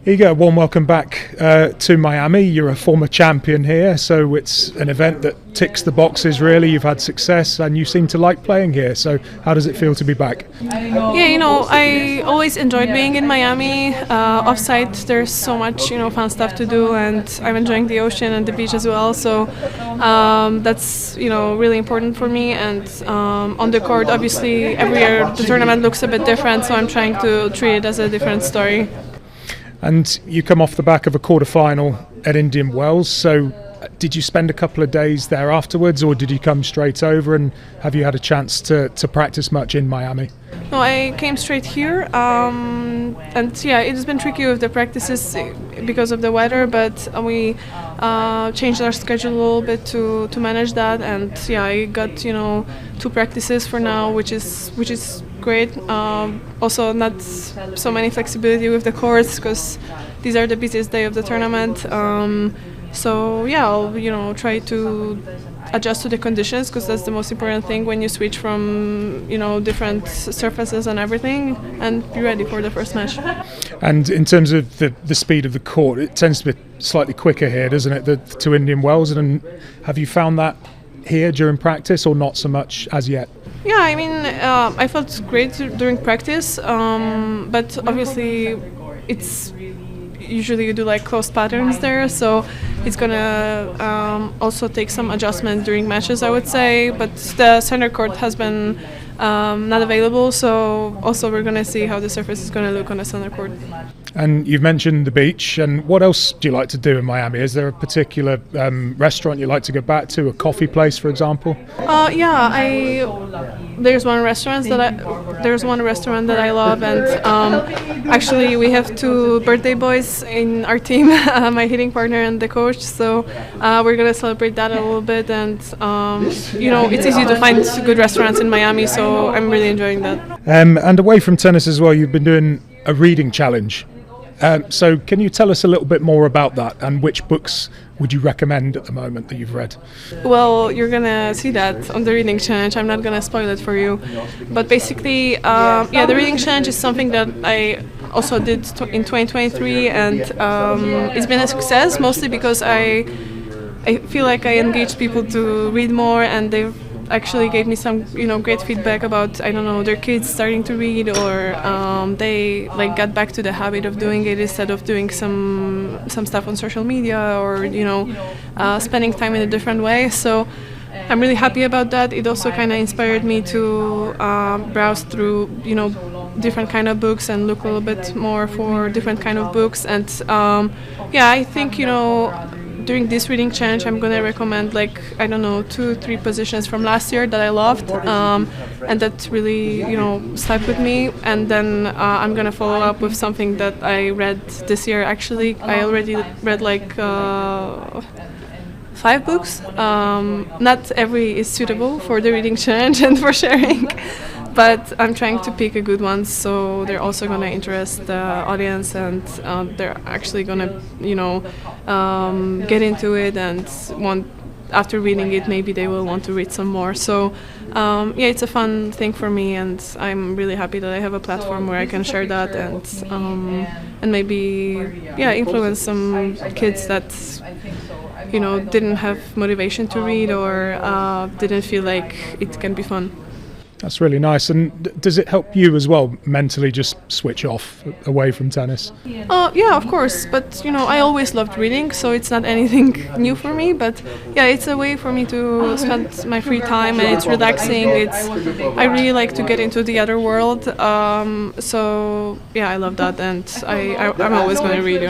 Iga, warm welcome back to Miami. You're a former champion here, so it's an event that ticks the boxes really. You've had success and you seem to like playing here, so how does it feel to be back? Yeah, I always enjoyed being in Miami. Off-site, there's so much, fun stuff to do, and I'm enjoying the ocean and the beach as well, so that's, really important for me. And on the court, obviously, every year the tournament looks a bit different, so I'm trying to treat it as a different story. And you come off the back of a quarter-final at Indian Wells, so did you spend a couple of days there afterwards, or did you come straight over, and have you had a chance to practice much in Miami? No, I came straight here, and yeah, it's been tricky with the practices because of the weather, but we changed our schedule a little bit to manage that, and yeah, I got 2 practices for now, which is great. Also, not so many flexibility with the courts because these are the busiest day of the tournament. So yeah, I'll try to adjust to the conditions because that's the most important thing when you switch from different surfaces and everything, and be ready for the first match. And in terms of the speed of the court, it tends to be slightly quicker here, doesn't it, to Indian Wells? And have you found that here during practice, or not so much as yet? Yeah, I mean, I felt great during practice, but obviously it's usually you do like closed patterns there, so it's gonna also take some adjustment during matches, I would say. But the center court has been not available, so also we're gonna see how the surface is gonna look on the center court. And you've mentioned the beach, and what else do you like to do in Miami? Is there a particular restaurant you like to go back to, a coffee place, for example? There's one restaurant that I love, and actually we have 2 birthday boys in our team, my hitting partner and the coach. So we're gonna celebrate that a little bit, and it's easy to find good restaurants in Miami, so I'm really enjoying that. And away from tennis as well, you've been doing a reading challenge. So can you tell us a little bit more about that, and which books would you recommend at the moment that you've read? Well, you're gonna see that on the reading challenge. I'm not gonna spoil it for you, but basically, the reading challenge is something that I also did in 2023, and it's been a success mostly because I feel like I engaged people to read more, and they've actually gave me some great feedback about their kids starting to read, or they got back to the habit of doing it instead of doing some stuff on social media, or spending time in a different way. So I'm really happy about that. It also kind of inspired me to browse through different kind of books and look a little bit more for different kind of books. And I think during this reading challenge, I'm gonna recommend 2-3 positions from last year that I loved, and that really stuck with me. And then I'm gonna follow up with something that I read this year. Actually, I already read 5 books. Not every is suitable for the reading challenge and for sharing, but I'm trying to pick a good ones, so they're also going to interest the audience, and they're actually going to get into it, and after reading it maybe they will want to read some more. So it's a fun thing for me, and I'm really happy that I have a platform where I can share that, and maybe influence some kids that didn't have motivation to read, or didn't feel like it can be fun. That's really nice. And does it help you as well mentally just switch off away from tennis? Yeah, of course. But I always loved reading, so it's not anything new for me. But yeah, it's a way for me to spend my free time, and it's relaxing. I really like to get into the other world. So yeah, I love that, and I'm always going to read.